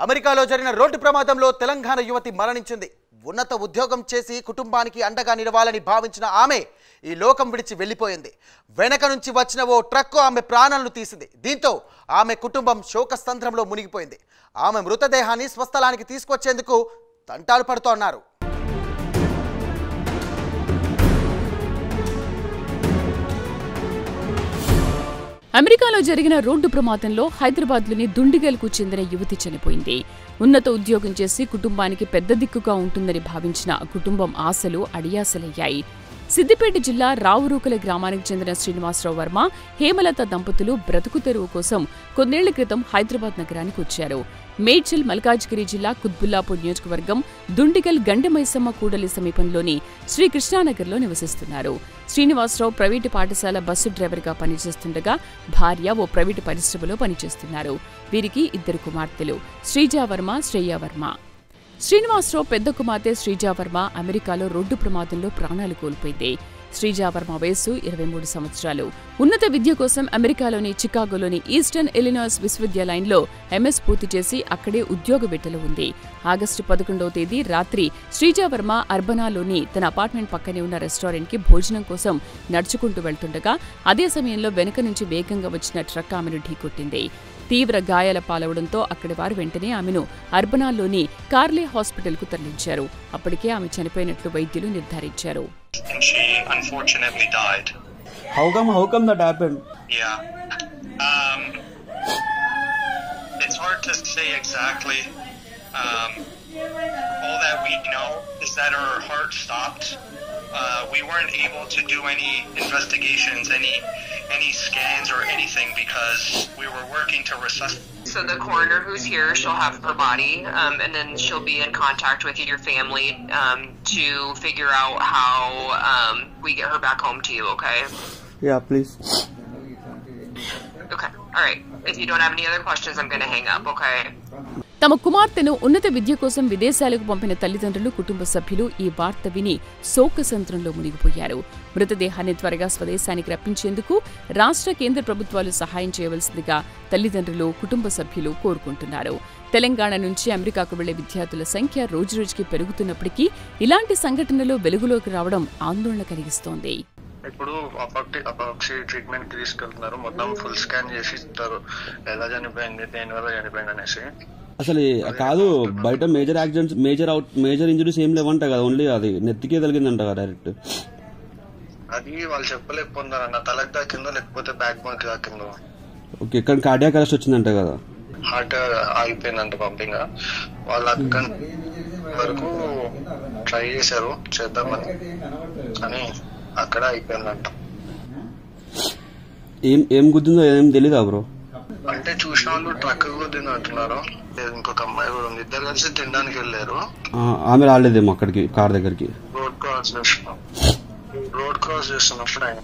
అమెరికాలో జరిగిన రోడ్డు ప్రమాదంలో తెలంగాణ యువతి మరణించింది. ఉన్నత ఉద్యోగం చేసి కుటుంబానికి అండగా నిలవాలని భావించిన ఆమె ఈ లోకం విడిచి వెళ్ళిపోయింది. వెనక నుంచి వచ్చిన ఓ ట్రక్కు ఆమె ప్రాణాలను తీసింది. దీంతో ఆమె కుటుంబం శోకస్తంధ్రంలో మునిగిపోయింది. ఆమె మృతదేహాన్ని స్వస్థలానికి తీసుకొచ్చేందుకు తంటాలు పడుతున్నారు. అమెరికాలో జరిగిన రోడ్డు ప్రమాదంలో హైదరాబాద్లోని దుండిగల్కు చెందిన యువతి చనిపోయింది. ఉన్నత ఉద్యోగం చేసి కుటుంబానికి పెద్ద దిక్కుగా ఉంటుందని భావించిన కుటుంబం ఆశలు అడియాసలయ్యాయి. సిద్దిపేట జిల్లా రావురూకల గ్రామానికి చెందిన శ్రీనివాసరావు వర్మ, హేమలత దంపతులు బ్రతుకు తెరువు కోసం కొన్నేళ్ల క్రితం హైదరాబాద్ నగరానికి వచ్చారు. మేడ్చల్ మల్కాజ్గిరి జిల్లా కుత్బుల్లాపూర్ నియోజకవర్గం దుండిగల్ గండమైసమ్మ కూడలి సమీపంలోని శ్రీకృష్ణానగర్లో నివసిస్తున్నారు. శ్రీనివాసరావు ప్రైవేటు పాఠశాల బస్సు డ్రైవర్గా పనిచేస్తుండగా భార్య ఓ ప్రైవేటు పరిశ్రమలో పనిచేస్తున్నారు. వీరికి 2 కుమార్తెలు, శ్రీజావర్మ, శ్రేయావర్మ. శ్రీనివాసరావు పెద్ద కుమార్తె శ్రీజావర్మ అమెరికాలో రోడ్డు ప్రమాదంలో ప్రాణాలు కోల్పోయింది. శ్రీజావర్మ వయస్సు 23 సంవత్సరాలు. ఉన్నత విద్య కోసం అమెరికాలోని చికాగోలోని ఈస్టర్న్ ఇలినాయిస్ విశ్వవిద్యాలయంలో ఎంఎస్ పూర్తి చేసి అక్కడే ఉద్యోగ వేటలో ఉంది. ఆగస్టు 11వ తేదీ రాత్రి శ్రీజావర్మ అర్బనాలోని తన అపార్ట్మెంట్ పక్కనే ఉన్న రెస్టారెంట్కి భోజనం కోసం నడుచుకుంటూ వెళ్తుండగా అదే సమయంలో వెనుక నుంచి వేగంగా వచ్చిన ట్రక్ ఆమెను ఢీకొట్టింది. తీవ్ర గాయాల పాలవడంతో అక్కడి వారు వెంటనే ఆమెను అర్బనాల్లోని కార్లే హాస్పిటల్కు తరలించారు. అప్పటికే ఆమె చనిపోయినట్లు వైద్యులు నిర్ధారించారు. And she unfortunately died. How come that happened? Yeah. It's hard to say exactly. All that we know is that her heart stopped. We weren't able to do any investigations, any scans or anything because we were working to resuscitate. So the coroner who's here, she'll have her body, and then she'll be in contact with your family to figure out how we get her back home to you, okay? Yeah, please. Okay, all right. If you don't have any other questions, I'm going to hang up, okay? తమ కుమార్తెను ఉన్నత విద్య కోసం విదేశాలకు పంపిన తల్లిదండ్రులు, కుటుంబ సభ్యులు ఈ వార్త విని శోకసంద్రంలో మునిగిపోయారు. మృతదేహాన్ని త్వరగా స్వదేశానికి రప్పించేందుకు రాష్ట్ర, కేంద్ర ప్రభుత్వాలు సహాయం చేయవలసిందిగా తల్లిదండ్రులు, కుటుంబ సభ్యులు కోరుకుంటున్నారు. తెలంగాణ నుంచి అమెరికాకు వెళ్లే విద్యార్థుల సంఖ్య రోజురోజుకి పెరుగుతున్నప్పటికీ ఇలాంటి సంఘటనలు వెలుగులోకి రావడం ఆందోళన కలిగిస్తోంది. ఇప్పుడు అపాక్సీ ట్రీట్మెంట్ కి తీసుకెళ్తున్నారు. మొత్తం ఫుల్ స్కాన్ చేసి ఇస్తారు ఎలా చనిపోయింది, దేనివల్ల చనిపోయింది అనేసి. అసలు కాదు, బయట మేజర్ యాక్సిడెంట్స్, మేజర్ ఇంజరీస్ ఏం లేవంట కదా, ఓన్లీ అది నెత్తికే తగిలిందంట కదా డైరెక్ట్. అది వాళ్ళు చెప్పలేకపోతున్నారన్న, తలకు దాకిందో లేకపోతే బ్యాక్ బోన్ కి దాకిందో. ఓకే, ఇక్కడ కార్డియాక్ అరెస్ట్ వచ్చిందంట కదా, హార్ట్ ఆగిపోయిందంట పంపింగ్. వాళ్ళు అక్కడ వరకు ట్రై చేశారు చేద్దామని, కానీ అక్కడ అయిపోయిందంట. ఏం గుద్దిందో ఏం తెలీదా బ్రో? అంటే చూసిన వాళ్ళు ట్రక్ గుద్దింది అంటున్నారు. ఇంకొక అమ్మాయి కూడా ఉంది, ఇద్దరు కలిసి తినడానికి వెళ్ళారు. ఆమె రాలేదేమో అక్కడికి, కార్ దగ్గరికి. రోడ్ క్రాస్ చేస్తున్నప్పుడు ఆయన